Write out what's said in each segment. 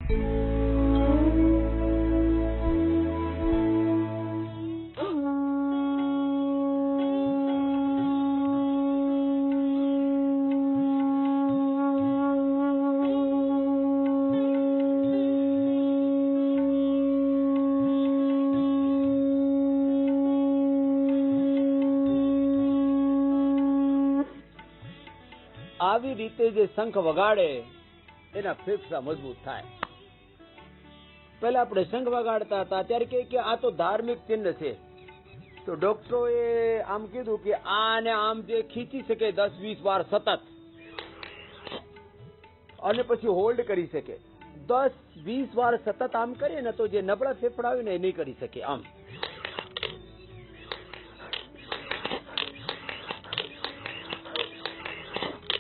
આવી રીતે જે શંખ વગાડે એના ફેફસા મજબૂત થાય. પહેલા આપણે શંખ વગાડતા હતા ત્યારે કે આ તો ધાર્મિક ચિહ્ન છે, તો ડોક્ટરોએ આમ કીધું કે આને આમ જે ખીચી શકે 10-20 વાર સતત અને પછી હોલ્ડ કરી શકે, 10-20 વાર સતત આમ કરીએ ને તો જે નબળા ફેફડા હોય ને એ નહીં કરી શકે. આમ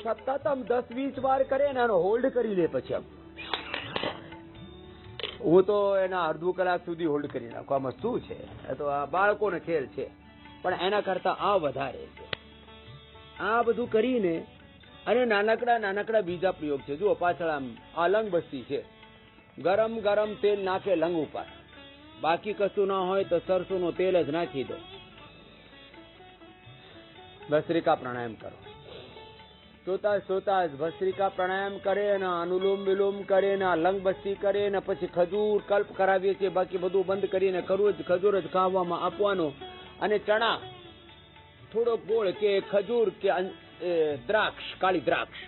સતત આમ 10-20 વાર કરે ને એનો હોલ્ડ કરી લે. પછી આમ હું તો એના અડધો કલાક સુધી હોલ્ડ કરી નાખું. આમાં શું છે, એ તો આ બાળકોનો ખેલ છે, પણ એના કરતા આ વધારે છે. આ બધું કરીને અને નાનકડા બીજા પ્રયોગ છે. જુઓ પાછળ આમ આ લંગ બસ્તી છે. ગરમ ગરમ તેલ નાખે લંગ ઉપર, બાકી કશું ના હોય તો સરસોનું તેલ જ નાખી દો. ભસ્ત્રિકા પ્રાણાયામ કરો. સોતા ભસ્ત્રિકા પ્રાણાયામ કરે ને અનુલોમ વિલોમ કરે ને લંગ બસ્તી કરે ને પછી ખજૂર કલ્પ કરાવીએ છીએ. બાકી બધું બંધ કરીને ખજૂર જ ખાવામાં આપવાનો. અને ચણા, થોડોક ગોળ કે ખજૂર કે દ્રાક્ષ, કાળી દ્રાક્ષ,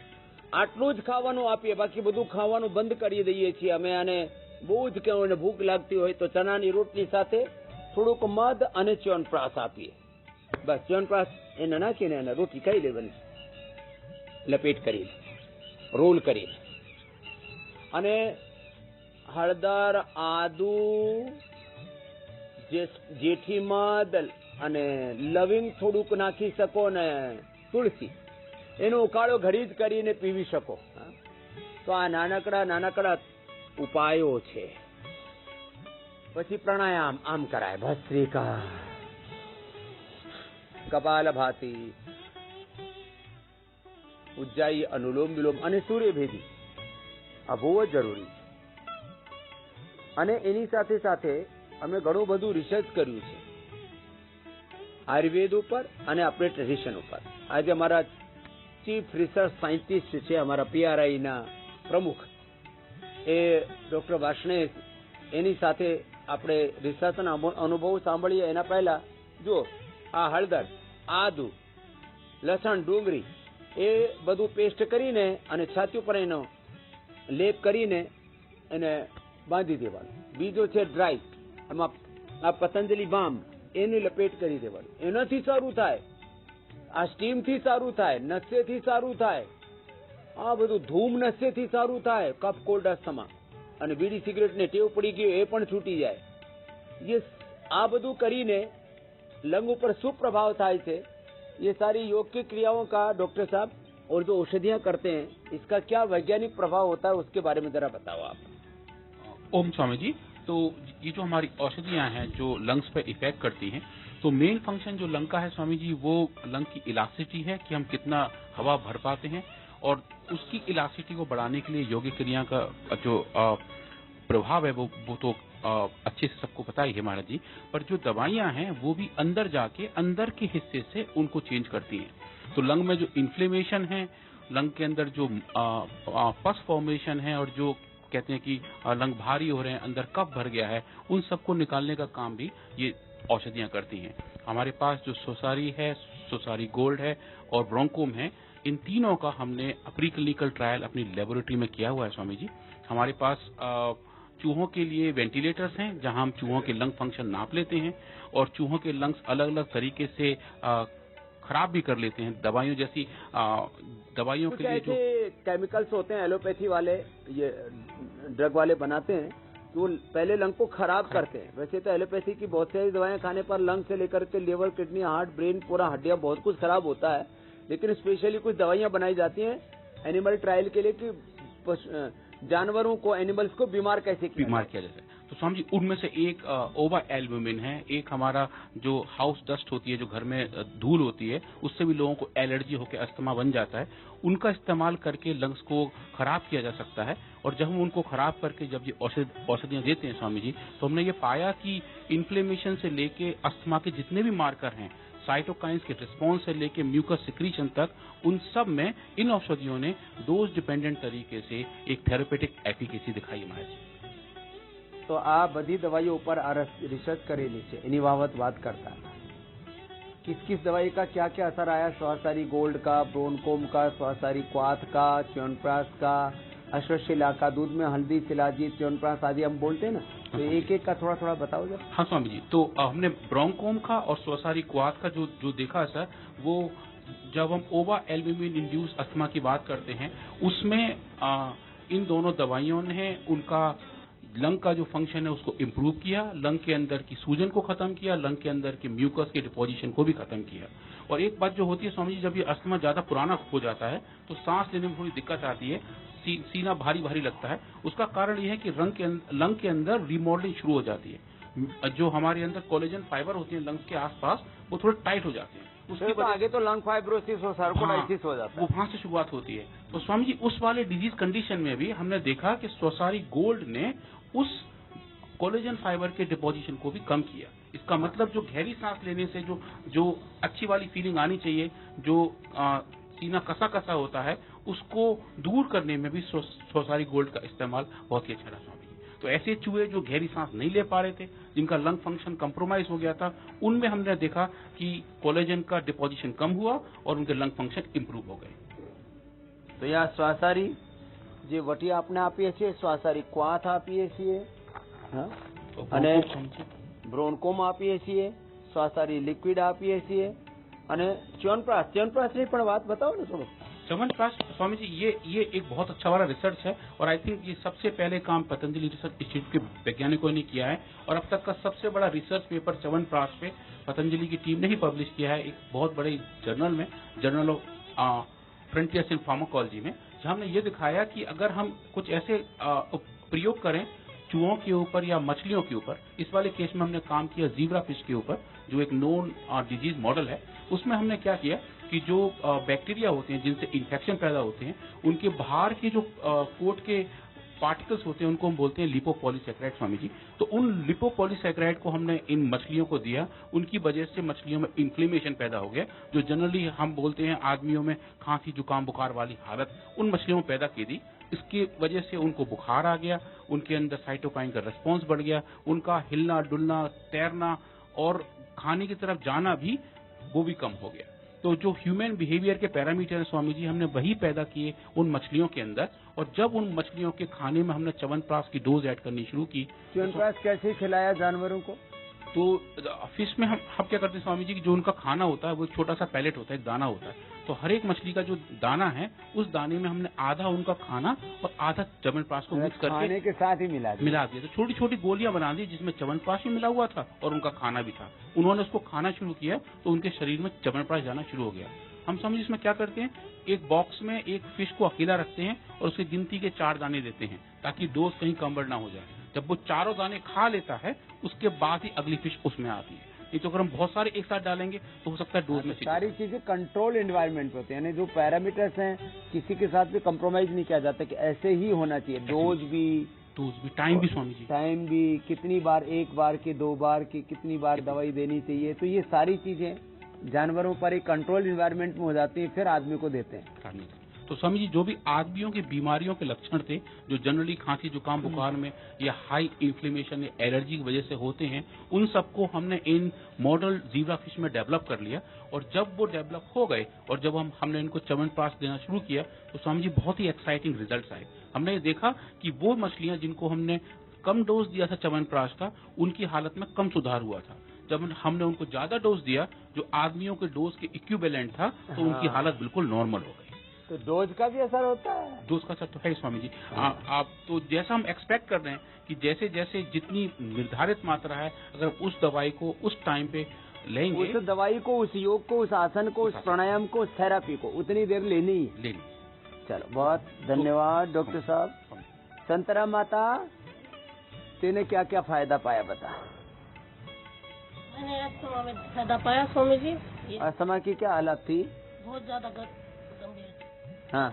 આટલું જ ખાવાનું આપીએ. બાકી બધું ખાવાનું બંધ કરી દઈએ છીએ અમે. અને બહુ જ કે ભૂખ લાગતી હોય તો ચણાની રોટલી સાથે થોડુંક મધ અને ચ્યવનપ્રાશ આપીએ. બસ ચ્યવનપ્રાશ એને નાખીને એને રોટલી ખાઈ લેવાની, લપેટ કરીને રોલ કરીને. અને હળદર, આદુ, જેઠી મધ અને લવિંગ થોડુંક નાખી શકો ને તુલસી, એનો ઉકાળો ઘડી જ કરીને પીવી શકો. તો આ નાનકડા ઉપાયો છે. પછી પ્રાણાયામ આમ કરાય, ભસ્ત્રિકા, કપાલભાતી, ઉજ્જાઈ, અનુલોમ વિલોમ અને સૂર્યભેદી. આ બહુ જ જરૂરી છે. અને એની સાથે સાથે અમે ઘણું બધું રિસર્ચ કર્યું છે આયુર્વેદ ઉપર અને આપણે ટ્રેડિશન ઉપર. આજે અમારા ચીફ રિસર્ચ સાયન્ટિસ્ટ છે, અમારા PRI ના પ્રમુખ, એ ડોક્ટર વાર્ષ્ણેય, એની સાથે આપણે રિસર્ચના અનુભવ સાંભળીએ. એના પહેલા જો આ હળદર, આદુ, લસણ, ડુંગળી એ બધું પેસ્ટ કરીને અને છાતી ઉપર એનો લેપ કરીને એને બાંધી દેવાનું. બીજો છે ડ્રાય, એમાં આ પતંજલિ બામ, એની લપેટ કરી દેવાનું. એનાથી સારું થાય, આ સ્ટીમ થી સારું થાય, નસ્યથી સારું થાય, આ બધું ધૂમ નસ્યથી સારું થાય, કફ કોલ્ડ અસ્થમા. અને બીડી સિગરેટ ને ટેવ પડી ગયો એ પણ છૂટી જાય. આ બધું કરીને लंग ऊपर सुप्रभाव થાય છે. ये सारी योग की क्रियाओं का डॉक्टर साहब और जो औषधियां करते हैं, इसका क्या वैज्ञानिक प्रभाव होता है, उसके बारे में जरा बताओ आप. ओम स्वामी जी, तो ये जो हमारी औषधियां हैं जो लंग्स पे इफेक्ट करती हैं, तो मेन फंक्शन जो लंग का है स्वामी जी, वो लंग की इलास्टिसिटी है कि हम कितना हवा भर पाते हैं, और उसकी इलास्टिसिटी को बढ़ाने के लिए योगिक क्रिया का जो प्रभाव है वो तो अच्छे से सबको पता ही है महाराज जी. पर जो दवाइयां हैं वो भी अंदर जाके अंदर के हिस्से से उनको चेंज करती हैं. तो लंग में जो इन्फ्लेमेशन है, लंग के अंदर जो पस फॉर्मेशन है, और जो कहते हैं कि लंग भारी हो रहे हैं, अंदर कफ भर गया है, उन सबको निकालने का काम भी ये औषधियां करती हैं. हमारे पास जो सोसारी है, सोसारी गोल्ड है और ब्रोंकोम है, इन तीनों का हमने प्री क्लिनिकल ट्रायल अपनी लेबोरेटरी में किया हुआ है स्वामी जी. हमारे पास चूहों के लिए वेंटिलेटर्स हैं, जहां हम चूहों के लंग फंक्शन नाप लेते हैं, और चूहों के लंग्स अलग अलग तरीके से खराब भी कर लेते हैं. दवाइयों जैसी दवाइयों के लिए जो केमिकल्स होते हैं एलोपैथी वाले, ये ड्रग वाले बनाते हैं, तो पहले लंग को खराब करते हैं. वैसे तो एलोपैथी की बहुत सारी दवाएं खाने पर लंग से लेकर के लिवर, किडनी, हार्ट, ब्रेन, पूरा हड्डियां बहुत कुछ खराब होता है. लेकिन स्पेशली कुछ दवाइयां बनाई जाती हैं एनिमल ट्रायल के लिए कि जानवरों को, एनिमल्स को बीमार कैसे किया जाए. तो स्वामी जी उनमें से एक ओवा एल्ब्यूमिन है, एक हमारा जो हाउस डस्ट होती है, जो घर में धूल होती है, उससे भी लोगों को एलर्जी होकर अस्थमा बन जाता है। उनका इस्तेमाल करके लंग्स को खराब किया जा सकता है। और जब हम उनको खराब करके जब ये औषधियां देते हैं स्वामी जी, तो हमने ये पाया कि इन्फ्लेमेशन से लेके अस्थमा के जितने भी मार्कर हैं, साइटोकाइंस के रिस्पॉन्स से लेके म्यूकस सिक्रीशन तक, उन सब में इन औषधियों ने डोज डिपेंडेंट तरीके से एक थेरेपेटिक एफिकेसी दिखाई है। તો આ બધી દવાઈઓ ઉપર આ રિસર્ચ કરેલી છે, એની બાબત વાત करता था। किस किस दवाई का क्या क्या असर आया, स्वासारी गोल्ड का, ब्रोनकोम का, स्वासारी क्वाथ का, च्यवनप्राश का, अश्वशिला का, दूध में हल्दी, शिलाजीत, च्यवनप्राश आदि हम बोलते हैं ना, तो एक एक का थोड़ा थोड़ा बताओ जरा। हाँ स्वामी जी, तो हमने ब्रोनकोम का और स्वासारी क्वाथ का जो देखा सर, वो जब हम ओवा एल्ब्यूमिन इंड्यूस अस्थमा की बात करते हैं, उसमें इन दोनों दवाइयों ने उनका लंग का जो फंक्शन है उसको इम्प्रूव किया, लंग के अंदर की सूजन को खत्म किया, लंग के अंदर के म्यूकस के डिपोजिशन को भी खत्म किया। और एक बात जो होती है स्वामी जी, जब ये अस्थमा ज्यादा पुराना हो जाता है तो सांस लेने में थोड़ी दिक्कत आती है, सीना भारी भारी लगता है। उसका कारण यह है कि लंग के अंदर रिमॉडलिंग शुरू हो जाती है। जो हमारे अंदर कोलेजन फाइबर होती है लंग्स के आसपास, वो थोड़े टाइट हो जाते हैं। उसके तो आगे तो लंग फाइब्रोसिस और सर्कोडाइटिस हो जाता है, वो वहां से शुरुआत होती है। तो स्वामी जी उस वाले डिजीज कंडीशन में भी हमने देखा कि स्वासारी गोल्ड ने उस कोलेजन फाइबर के डिपोजिशन को भी कम किया। इसका मतलब जो गहरी सांस लेने से जो अच्छी वाली फीलिंग आनी चाहिए, जो सीना कसा कसा होता है, उसको दूर करने में भी स्वासारी गोल्ड का इस्तेमाल बहुत ही अच्छा रहा स्वामी जी। तो ऐसे चूहे जो गहरी सांस नहीं ले पा रहे थे, जिनका लंग फंक्शन कंप्रोमाइज हो गया था, उनमें हमने देखा कि कोलेजन का डिपोजिशन कम हुआ और उनके लंग फंक्शन इम्प्रूव हो गए। तो यहाँ स्वासारी જે વટી આપણે આપીએ છીએ, સ્વાસારી ક્વાથ આપીએ છીએ, અને બ્રોનકોમ આપીએ છીએ, સ્વાસારી લિક્વિડ આપીએ છીએ, અને ચ્યવનપ્રાશની પણ વાત बताओ ना થોડું। च्यवनप्राश स्वामी जी ये एक बहुत अच्छा वाला रिसर्च है, और आई थिंक ये सबसे पहले काम पतंजलि रिसर्च इंस्टीट्यूट के वैज्ञानिकों ने किया है, और अब तक का सबसे बड़ा रिसर्च पेपर च्यवनप्राश पे पतंजलि की टीम ने ही पब्लिश किया है, एक बहुत बड़े जर्नल में, journal of frontiers in pharmacology में, जहां हमने ये दिखाया कि अगर हम कुछ ऐसे प्रयोग करें चूहों के ऊपर या मछलियों के ऊपर, इस वाले केस में हमने काम किया ज़ीब्रा फिश के ऊपर, जो एक नोन डिजीज मॉडल है। उसमें हमने क्या किया कि जो बैक्टीरिया होते हैं जिनसे इन्फेक्शन पैदा होते हैं, उनके बाहर के जो कोट के पार्टिकल्स होते हैं, उनको हम बोलते हैं लिपोपॉलीसैकेराइड स्वामी जी। तो उन लिपोपॉलीसैकेराइड को हमने इन मछलियों को दिया, उनकी वजह से मछलियों में इन्फ्लेमेशन पैदा हो गया, जो जनरली हम बोलते हैं आदमियों में खांसी जुकाम बुखार वाली हालत उन मछलियों में पैदा की थी। इसकी वजह से उनको बुखार आ गया, उनके अंदर साइटोकाइन का रिस्पॉन्स बढ़ गया, उनका हिलना डुलना, तैरना और खाने की तरफ जाना भी वो भी कम हो गया। तो जो ह्यूमन बिहेवियर के पैरामीटर हैं स्वामी जी, हमने वही पैदा किए उन मछलियों के अंदर, और जब उन मछलियों के खाने में हमने च्यवनप्राश की डोज ऐड करनी शुरू की। च्यवनप्राश कैसे खिलाया जानवरों को? तो फिश में हम क्या करते हैं स्वामी जी कि जो उनका खाना होता है वो एक छोटा सा पैलेट होता है, एक दाना होता है, तो हर एक मछली का जो दाना है उस दाने में हमने आधा उनका खाना और आधा च्यवनप्राश को मिक्स करके खाने के साथ ही मिला दिया। तो छोटी छोटी गोलियां बना दी जिसमें च्यवनप्राश भी मिला हुआ था और उनका खाना भी था। उन्होंने उसको खाना शुरू किया तो उनके शरीर में च्यवनप्राश जाना शुरू हो गया। हम समझिए इसमें क्या करते हैं, एक बॉक्स में एक फिश को अकेला रखते हैं और उसकी गिनती के 4 दाने देते हैं ताकि डोज कहीं कम ना हो जाए। जब वो चारों दाने खा लेता है उसके बाद ही अगली फिश उसमें आती है, नहीं तो अगर हम बहुत सारे एक साथ डालेंगे तो हो सकता है डोज में सारी चीजें कंट्रोल एनवायरनमेंट पे होती है, यानी जो पैरामीटर्स हैं किसी के साथ भी कंप्रोमाइज नहीं किया जाता कि ऐसे ही होना चाहिए। डोज भी टाइम भी स्वामी जी, टाइम भी, कितनी बार, 1 बार की 2 बार की कितनी बार दवाई देनी चाहिए, तो ये सारी चीजें जानवरों पर एक कंट्रोल एनवायरनमेंट में हो जाती है, फिर आदमी को देते हैं। तो स्वामी जी जो भी आदमियों की बीमारियों के लक्षण थे जो जनरली खांसी जुकाम बुखार में या हाई इन्फ्लेमेशन या एलर्जी की वजह से होते हैं, उन सबको हमने इन मॉडल ज़ीब्रा फिश में डेवलप कर लिया। और जब वो डेवलप हो गए और जब हमने इनको च्यवनप्राश देना शुरू किया तो स्वामी जी बहुत ही एक्साइटिंग रिजल्ट्स आए। हमने ये देखा कि वो मछलियां जिनको हमने कम डोज दिया था च्यवनप्राश का, उनकी हालत में कम सुधार हुआ था। जब हमने उनको ज्यादा डोज दिया जो आदमियों के डोज के इक्विवेलेंट था, तो उनकी हालत बिल्कुल नॉर्मल हो गई। तो डोज का भी असर होता है? डोज का असर तो है स्वामी जी। आप तो जैसा हम एक्सपेक्ट कर रहे हैं कि जैसे जैसे जितनी निर्धारित मात्रा है, अगर उस दवाई को उस टाइम पे लेंगे, उस दवाई को, उस योग को, उस आसन को, उस प्राणायाम को, उस थेरेपी को उतनी देर लेनी। चलो बहुत धन्यवाद डॉक्टर साहब। संतरा माता तेने क्या क्या फायदा पाया बता। मैंने अस्थमा में फायदा पाया स्वामी जी। अस्थमा की क्या हालत थी? बहुत ज्यादा गंभीर। हाँ,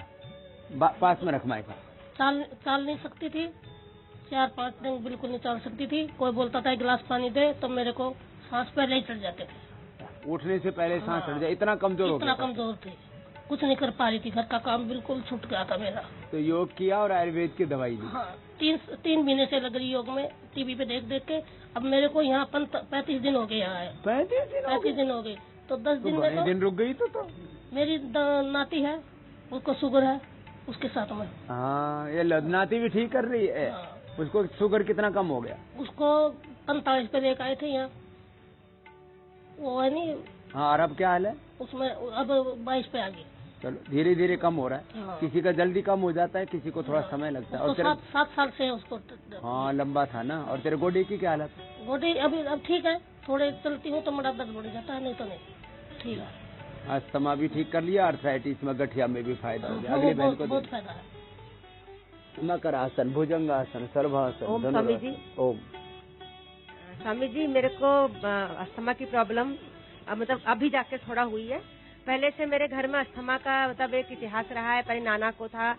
पास में रख माइक। चाल नहीं सकती थी, 4-5 दिन बिल्कुल नहीं चल सकती थी। कोई बोलता था एक गिलास पानी दे तो मेरे को सांस पहले ही चढ़ जाते थे। उठने से पहले सांस चढ़ जाए, इतना कमजोर हो गया? इतना कमजोर थी, कुछ नहीं कर पा रही थी, घर का काम बिल्कुल छूट गया था मेरा। तो योग किया और आयुर्वेद की दवाई ली? हाँ, 3 महीने से लग रही योग में, टीवी पे देख देख के। अब मेरे को यहाँ 35 दिन हो गए यहाँ आए। 35 दिन हो गए। तो 10 दिन में दिन रुक गई तो मेरी नाती है, उसको शुगर है, उसके साथ में। हाँ, ये नाती भी ठीक कर रही है। हाँ। उसको शुगर कितना कम हो गया? उसको 45 पे लेकर आए थे यहाँ, वो है नहीं। हाँ, और अब क्या हाल है उसमें? अब 22 पे आ गई। चलो, धीरे धीरे कम हो रहा है। हाँ। किसी का जल्दी कम हो जाता है, किसी को थोड़ा समय लगता है। और 7 साल से उसको। हाँ, लंबा था ना। और तेरे गोडे की क्या हालत? गोडी अभी अब ठीक है, थोड़े चलती हूँ तो मेरा दर्द बढ़ जाता है, नहीं तो नहीं ठीक है। अस्थमा भी ठीक कर लिया, आर्थराइटिस में, गठिया में भी फायदा हो गया। अगली बहन को बहुत फायदा है। मकर आसन, भुजंगासन, सर्वासन। ओम स्वामी जी। ओम स्वामी जी, मेरे को अस्थमा की प्रॉब्लम मतलब अभी जाके थोड़ा हुई है। पहले से मेरे घर में अस्थमा का मतलब एक इतिहास रहा है। पहले नाना को था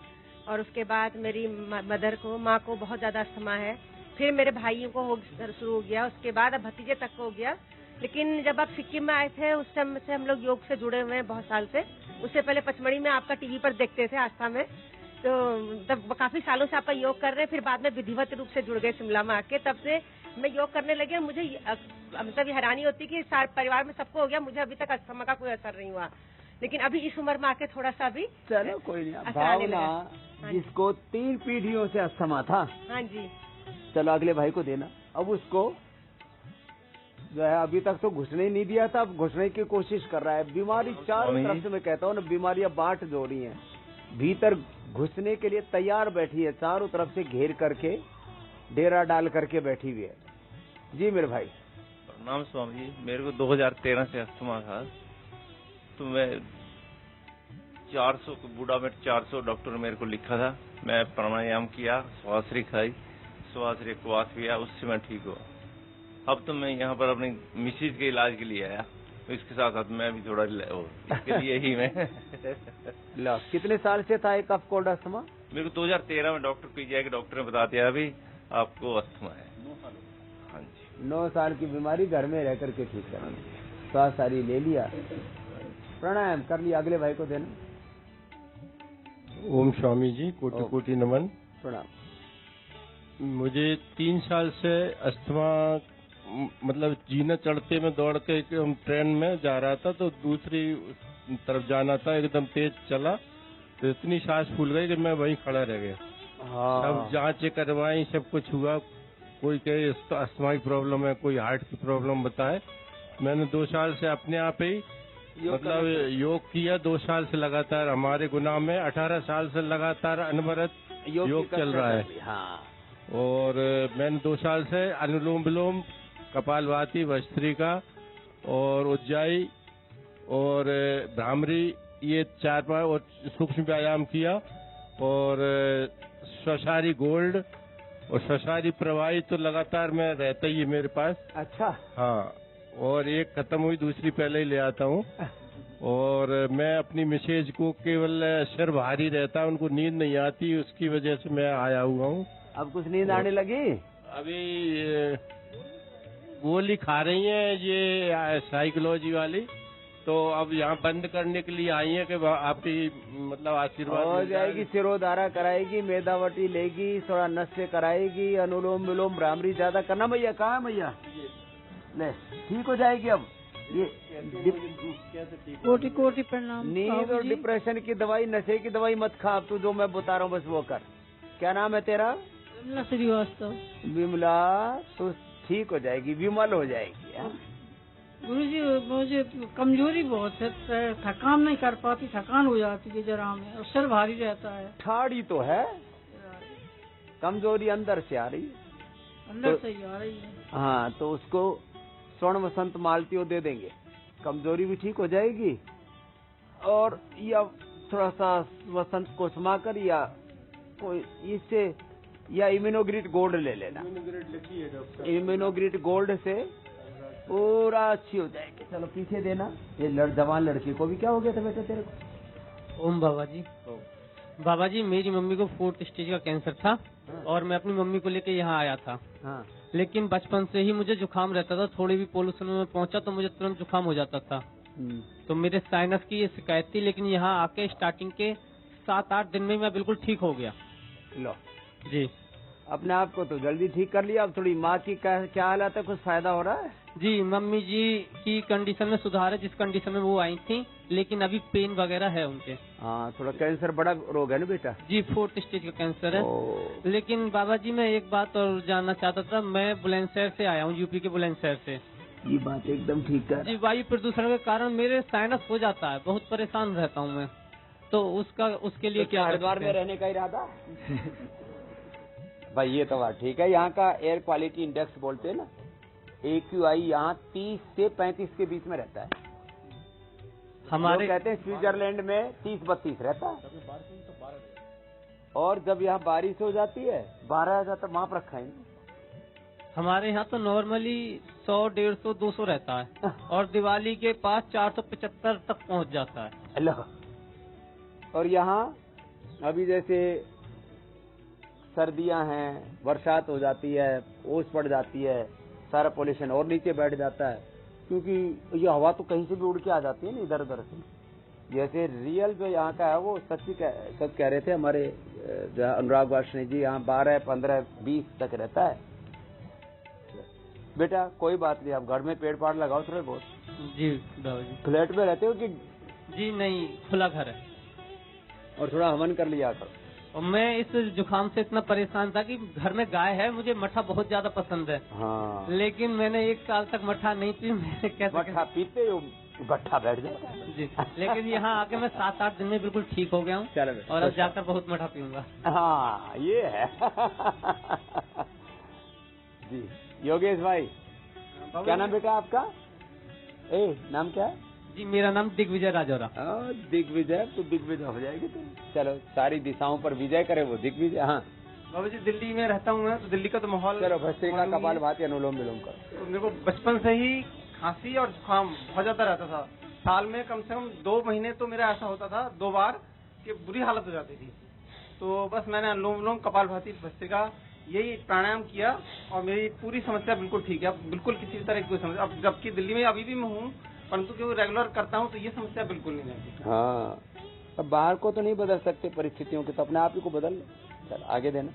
और उसके बाद मेरी मदर को, माँ को बहुत ज्यादा अस्थमा है। फिर मेरे भाइयों को शुरू हो गया, उसके बाद अब भतीजे तक को हो गया। लेकिन जब आप सिक्किम में आए थे उस समय से हम लोग योग से जुड़े हुए हैं बहुत साल से। उससे पहले पचमढ़ी में आपका टीवी पर देखते थे आस्था में, तो तब काफी सालों से आपका योग कर रहे हैं। फिर बाद में विधिवत रूप से जुड़ गए शिमला में आके, तब से मैं योग करने लगी। और मुझे मतलब हैरानी होती कि सारे परिवार में सबको हो गया, मुझे अभी तक अस्थमा का कोई असर नहीं हुआ। लेकिन अभी इस उम्र में आके थोड़ा सा भी चलो कोई नहीं। भावना जिसको 3 पीढ़ियों से अस्थमा था, हाँ जी, चलो अगले भाई को देना। अब उसको जो है अभी तक तो घुसने ही नहीं दिया था, अब घुसने की कोशिश कर रहा है। बीमारी चारों तरफ से, मैं कहता हूँ ना, बीमारियां बाट जो रही हैं, भीतर घुसने के लिए तैयार बैठी है, चारों तरफ से घेर करके, डेरा डाल करके बैठी हुई है। जी मेरे भाई। प्रणाम स्वामी जी। मेरे को 2013 से अस्थमा था, तो मैं 400 बूढ़ा में 400 डॉक्टर ने मेरे को लिखा था। मैं प्राणायाम किया, श्वासरी खाई, श्वासरी उपवास किया, उससे मैं ठीक हुआ। अब तो मैं यहाँ पर अपनी मिसेज के इलाज के लिए आया, तो इसके साथ साथ मैं भी थोड़ा इसके लिए ही मैं ला, कितने साल से था एक कफ कोल्ड अस्थमा? मेरे को 2013 में डॉक्टर पीजीआई के डॉक्टर ने बता दिया अभी आपको अस्थमा है। 9 साल। हाँ जी, 9 साल की बीमारी घर में रह करके ठीक करना। श्वास सारी ले लिया, प्राणायाम कर लिया। अगले भाई को देना। ओम स्वामी जी, कोटि कोटि नमन। प्रणाम। मुझे 3 साल से अस्थमा, मतलब जीना चढ़ते में दौड़ते हम ट्रेन में जा रहा था तो दूसरी तरफ जाना था, एकदम तेज चला तो इतनी सांस फूल गई कि मैं वहीं खड़ा रह गया। सब जांचें करवाई, सब कुछ हुआ, कोई कहे अस्थमा की प्रॉब्लम है, कोई हार्ट की प्रॉब्लम बताए। मैंने 2 साल से अपने आप ही मतलब योग किया, 2 साल से लगातार। हमारे गुना में 18 साल से लगातार अनवरत योग चल रहा है। हाँ। और मैंने 2 साल से अनुलोम विलोम, कपालभाति, भस्त्रिका और उज्जाई और भ्रामरी, ये 4-5 और सूक्ष्म व्यायाम किया। और स्वसारी गोल्ड और स्वसारी प्रवाही तो लगातार मैं रहता ही है मेरे पास। अच्छा। हाँ, और एक खत्म हुई, दूसरी पहले ही ले आता हूँ। और मैं अपनी मिसेज को केवल सिर भारी रहता है, उनको नींद नहीं आती, उसकी वजह से मैं आया हुआ हूँ। अब कुछ नींद आने लगी? अभी गोली खा रही हैं ये साइकोलॉजी वाली, तो अब यहाँ बंद करने के लिए आई है कि आपकी मतलब आशीर्वाद हो जाएगी। सिरोधारा कराएगी, मेधावटी लेगी, थोड़ा नशे कराएगी, अनुलोम विलोम, भ्रामरी ज्यादा करना। भैया कहाँ है भैया? ले, ठीक हो जाएगी। अब ये कोटि कोटि प्रणाम। नींद और डिप्रेशन की दवाई, नशे की दवाई मत खा। अब तू जो मैं बता रहा हूँ बस वो कर। क्या नाम है तेरा? विमला श्रीवास्तव। विमला, तो ठीक हो जाएगी, विमल हो जाएगी। गुरुजी, मुझे कमजोरी बहुत है, थकान नहीं कर पाती, थकान हो जाती है जरा में, और सिर भारी रहता है। ठाड़ी तो है, कमजोरी अंदर से आ रही है, अंदर से ही आ रही है। हाँ, तो उसको स्वर्ण वसंत मालतीय दे देंगे, कमजोरी भी ठीक हो जाएगी। और या थोड़ा सा वसंत को समाकर या कोई इससे या इम्यूनोग्रिड गोल्ड ले लेना। इम्यूनोग्रिड गोल्ड से पूरा अच्छी हो जाएगी। चलो पीछे देना। ये जवान लड़की को भी क्या हो गया था बेटा तेरे को? ओम बाबा जी। बाबा जी, मेरी मम्मी को 4th स्टेज का कैंसर था। हाँ। और मैं अपनी मम्मी को लेकर यहाँ आया था। हाँ। लेकिन बचपन से ही मुझे जुकाम रहता था। थोड़ी भी पोल्यूशन में पहुंचा तो मुझे तुरंत जुकाम हो जाता था। तो मेरे साइनस की ये शिकायत थी, लेकिन यहाँ आके स्टार्टिंग के 7-8 दिन में मैं बिल्कुल ठीक हो गया। लो जी। अपने आप को तो जल्दी ठीक कर लिया। अब थोड़ी माँ की क्या हालत है? कुछ फायदा हो रहा है? जी, मम्मी जी की कंडीशन में सुधार है, जिस कंडीशन में वो आई थी, लेकिन अभी पेन वगैरह है उनके। हाँ, थोड़ा कैंसर बड़ा रोग है ना बेटा? जी, 4th स्टेज का कैंसर है। लेकिन बाबा जी, मैं एक बात और जानना चाहता था। मैं बुलंदशहर से आया हूँ, यूपी के बुलंदशहर से। ये बात एकदम ठीक है जी, वायु प्रदूषण के कारण मेरे साइनस हो जाता है, बहुत परेशान रहता हूँ मैं। तो उसके लिए क्या हरिद्वार में रहने का इरादा? भाई ये तो बात ठीक है। यहाँ का एयर क्वालिटी इंडेक्स बोलते हैं ना, AQI यहाँ 30 से 35 के बीच में रहता है। हमारे कहते हैं स्विट्जरलैंड में 30-32 रहता है। और जब यहाँ बारिश हो जाती है 12 हजार तक माप रखा है। हमारे यहाँ तो नॉर्मली 100, 150, 200 रहता है। और दिवाली के पास 475 तक पहुँच जाता है। हेलो। और यहाँ अभी जैसे सर्दियां हैं, बरसात हो जाती है, ओस पड़ जाती है, सारा पोल्यूशन और नीचे बैठ जाता है, क्योंकि ये हवा तो कहीं से भी उड़ के आ जाती है ना, इधर उधर से। जैसे रियल जो यहाँ का है वो सच कह रहे थे हमारे अनुराग वार्ष्णेय जी, यहाँ 12, 15, 20 तक रहता है। बेटा कोई बात नहीं, आप घर में पेड़ पाड़ लगाओ थोड़े बहुत। जी बाबा जी। फ्लैट में रहते हो कि? जी नहीं, खुला घर है। और थोड़ा हवन कर लिया करो। और मैं इस जुकाम से इतना परेशान था कि घर में गाय है, मुझे मठा बहुत ज्यादा पसंद है। हाँ। लेकिन मैंने 1 साल तक मठा नहीं पी। मैंने कैसे मठा पीते हो? गट्ठा बैठ जाता। जी। लेकिन यहाँ आके मैं 7-8 दिन में बिल्कुल ठीक हो गया हूँ। और अब जाकर बहुत मठा पीऊंगा। हाँ ये है। जी योगेश भाई, क्या नाम बेटा आपका? नाम क्या है? जी, मेरा नाम दिग्विजय राजौरा। दिग्विजय, तो दिग्विजय हो जाएगी तुम। चलो, सारी दिशाओं पर विजय करे वो दिग्विजय। हाँ बाबू जी, दिल्ली में रहता हूँ मैं, तो दिल्ली का तो माहौल। चलो भस्त्रिका, कपालभाति, अनुलोम विलोम करो। तो मेरे को बचपन से ही खांसी और जुकाम बहुत ज्यादा रहता था। साल में कम से कम 2 महीने तो मेरा ऐसा होता था, 2 बार, कि बुरी हालत हो जाती थी। तो बस मैंने अनुलोम विलोम, कपालभाति, भस्त्रिका, यही प्राणायाम किया और मेरी पूरी समस्या बिल्कुल ठीक है। अब बिल्कुल किसी भी तरह की कोई समस्या, अब जबकि दिल्ली में अभी भी मैं हूँ, परंतु क्योंकि रेगुलर करता हूँ तो ये समस्या बिल्कुल नहीं रहती। हाँ, अब बाहर को तो नहीं बदल सकते परिस्थितियों के, तो अपने आप ही को बदल लो। चल आगे देना।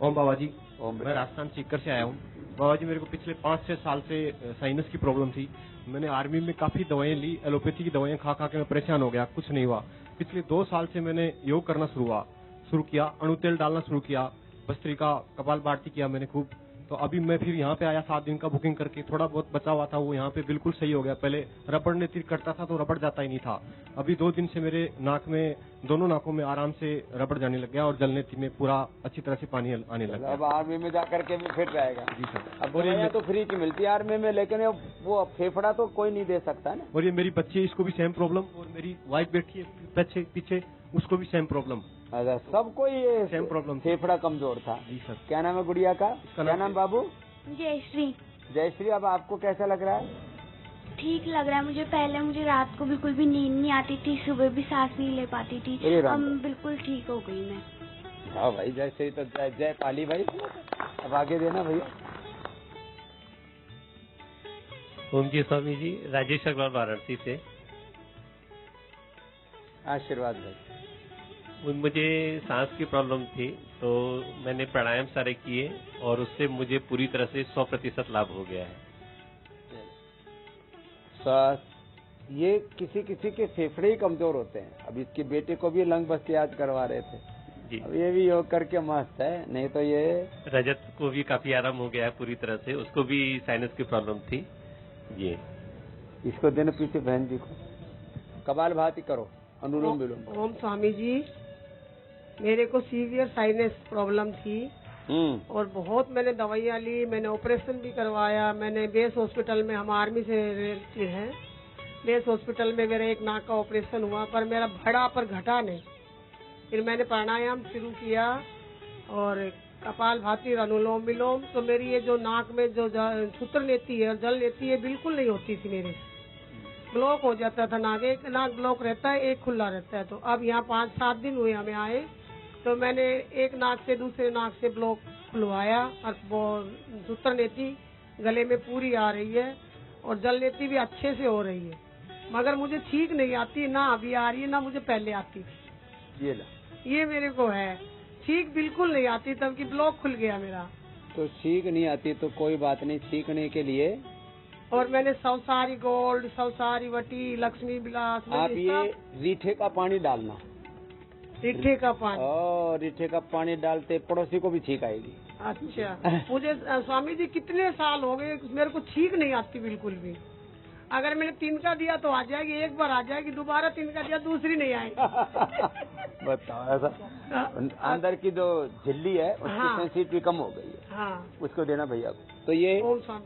ओम बाबा जी। ओम। मैं राजस्थान सीकर से आया हूँ। बाबा जी, मेरे को पिछले 5-6 साल से साइनस की प्रॉब्लम थी। मैंने आर्मी में काफी दवाएं ली, एलोपैथी की दवाएं खा खा के मैं परेशान हो गया, कुछ नहीं हुआ। पिछले 2 साल से मैंने योग करना शुरू किया, अणु तेल डालना शुरू किया, भस्त्रिका, कपालभाति किया मैंने खूब। तो अभी मैं फिर यहाँ पे आया 7 दिन का बुकिंग करके, थोड़ा बहुत बचा हुआ था वो यहाँ पे बिल्कुल सही हो गया। पहले रबड़ ने तीर करता था तो रबड़ जाता ही नहीं था। अभी 2 दिन से मेरे नाक में, दोनों नाकों में आराम से रबड़ जाने लग गया और जलने में पूरा अच्छी तरह से पानी आने लग गया। अब आर्मी में जाकर के भी फिट रहेगा। जी सर। अब दवाइयाँ तो फ्री की मिलती है आर्मी में, लेकिन वो फेफड़ा तो कोई नहीं दे सकता ना। और ये मेरी बच्ची, इसको भी सेम प्रॉब्लम, और मेरी वाइफ बैठी है पीछे, उसको भी सेम प्रॉब्लम। अच्छा, सबको ये सेम प्रॉब्लम, फेफड़ा कमजोर था। जी सर। क्या नाम है गुड़िया का? क्या नाम बाबू? जयश्री। जयश्री, अब आपको कैसा लग रहा है? ठीक लग रहा है मुझे। पहले मुझे रात को बिल्कुल भी नींद नहीं आती थी, सुबह भी सांस नहीं ले पाती थी। अब बिल्कुल ठीक हो गई मैं। हाँ भाई, जयश्री तो जय पाली भाई। अब आगे देना भैया। ओम जी स्वामी जी, राजेश अग्रवाल वाराणसी से। आशीर्वाद भाई। मुझे सांस की प्रॉब्लम थी, तो मैंने प्राणायाम सारे किए और उससे मुझे पूरी तरह से 100% लाभ हो गया है। ये किसी के फेफड़े ही कमजोर होते हैं। अब इसके बेटे को भी लंग बस्ती आज करवा रहे थे जी। अब ये भी योग करके मस्त है, नहीं तो ये रजत को भी काफी आराम हो गया है पूरी तरह से, उसको भी साइनस की प्रॉब्लम थी जी। इसको देना पीछे बहन जी को। कपालभाति करो, अनुलोम विलोम। ओम स्वामी जी, मेरे को सीवियर साइनस प्रॉब्लम थी और बहुत मैंने दवाइयाँ ली, मैंने ऑपरेशन भी करवाया। मैंने बेस हॉस्पिटल में, हम आर्मी से रिलेटेड हैं, बेस हॉस्पिटल में मेरा एक नाक का ऑपरेशन हुआ, पर मेरा बढ़ा पर घटा नहीं। फिर मैंने प्राणायाम शुरू किया और कपाल भाती, अनुलोम विलोम। तो मेरी ये जो नाक में जो सूत्र लेती है, जल लेती है, बिल्कुल नहीं होती थी मेरे, ब्लॉक हो जाता था नाक। एक नाक ब्लॉक रहता है, एक खुला रहता है। तो अब यहाँ 5-7 दिन हुए हमें आए, तो मैंने एक नाक से दूसरे नाक से ब्लॉक खुलवाया और वो सूत्र लेती गले में पूरी आ रही है और जल लेती भी अच्छे से हो रही है। मगर मुझे छींक नहीं आती, ना अभी आ रही है, ना मुझे पहले आती थी। ये मेरे को है, छींक बिल्कुल नहीं आती, तब की ब्लॉक खुल गया मेरा। तो छींक नहीं आती तो कोई बात नहीं, छींकने के लिए और मैंने सौसारी गोल्ड, सौसारी वटी, लक्ष्मी विलास, आप ये रीठे का पानी डालना, रीठे का पानी। और रीठे का पानी डालते पड़ोसी को भी छींक आएगी। अच्छा। मुझे स्वामी जी कितने साल हो गए, मेरे को छींक नहीं आती बिल्कुल भी। अगर मैंने तिनका दिया तो आ जाएगी, एक बार आ जाएगी, दोबारा तिनका दिया दूसरी नहीं आएगी। बताओ ऐसा। अंदर की जो झिल्ली है उसकी सेंसिटिविटी कम हो गई है। हाँ। उसको देना भैया को। तो ये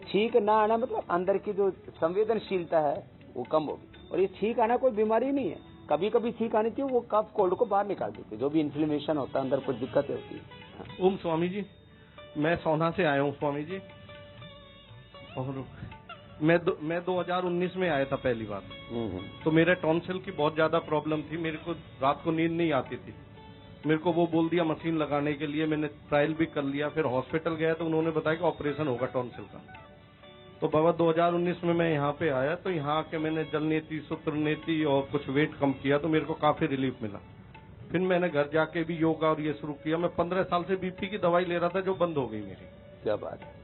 छींक ना आना मतलब अंदर की जो संवेदनशीलता है वो कम होगी। और ये छींक आना कोई बीमारी नहीं है, कभी कभी छींक आनी चाहिए, वो कफ कोल्ड को बाहर निकाल देती है, जो भी इन्फ्लेमेशन होता है अंदर कुछ दिक्कतें होती है। ओम स्वामी जी, मैं सोना से आया हूँ स्वामी जी। और मैं 2019 में आया था पहली बार। तो मेरे टॉन्सिल की बहुत ज्यादा प्रॉब्लम थी, मेरे को रात को नींद नहीं आती थी। मेरे को वो बोल दिया मशीन लगाने के लिए, मैंने ट्रायल भी कर लिया। फिर हॉस्पिटल गया तो उन्होंने बताया कि ऑपरेशन होगा टॉन्सिल का। तो बाबा 2019 में मैं यहाँ पे आया, तो यहाँ आके मैंने जल नेती, सूत्र नेती और कुछ वेट कम किया, तो मेरे को काफी रिलीफ मिला। फिर मैंने घर जाके भी योगा और ये शुरू किया। मैं 15 साल से बीपी की दवाई ले रहा था, जो बंद हो गई मेरी। क्या बात है।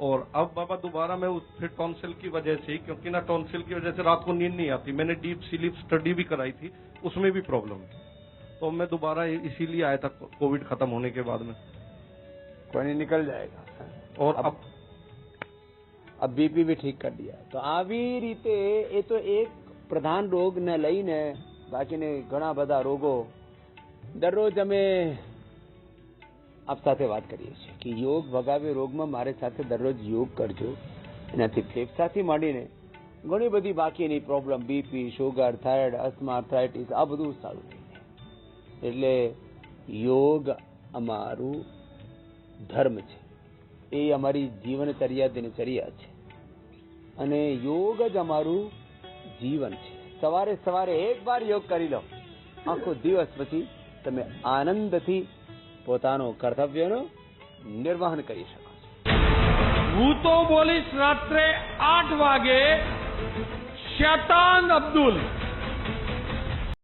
और अब बाबा दोबारा मैं फिर टॉन्सिल की वजह से, क्योंकि ना टॉन्सिल की वजह से रात को नींद नहीं आती, मैंने डीप स्लीप स्टडी भी कराई थी, उसमें भी प्रॉब्लम है। तो मैं दोबारा इसीलिए आया था कोविड खत्म होने के बाद में। कोई नहीं, निकल जाएगा। और अब बीपी भी ठीक कर दिया। तो આવી રીતે એ તો એક પ્રધાન રોગ ને લઈને બાકીને ઘણા બધા રોગો દરરોજ અમે આપ સાથે વાત કરીએ છીએ કે યોગ ભગાવે રોગમાં મારે સાથે દરરોજ યોગ કરજો। એનાથી ફેફસાથી માંડીને ઘણી બધી બાકીની problem, BP, sugar, thyroid, asthma, arthritis, આ બધું સારું થઈ જાય। એટલે યોગ અમારું ધર્મ છે, એ અમારી જીવનચર્યા, દિનચર્યા છે, અને યોગ જ અમારું જીવન છે। સવારે સવારે એક વાર યોગ કરી લો, આખો દિવસ પછી તમે આનંદથી પોતાનો કર્તવ્યનો નિર્વહન કરી શકો છો। હું તો બોલીશ રાત્રે 8 વાગે શૈતાન અબ્દુલ।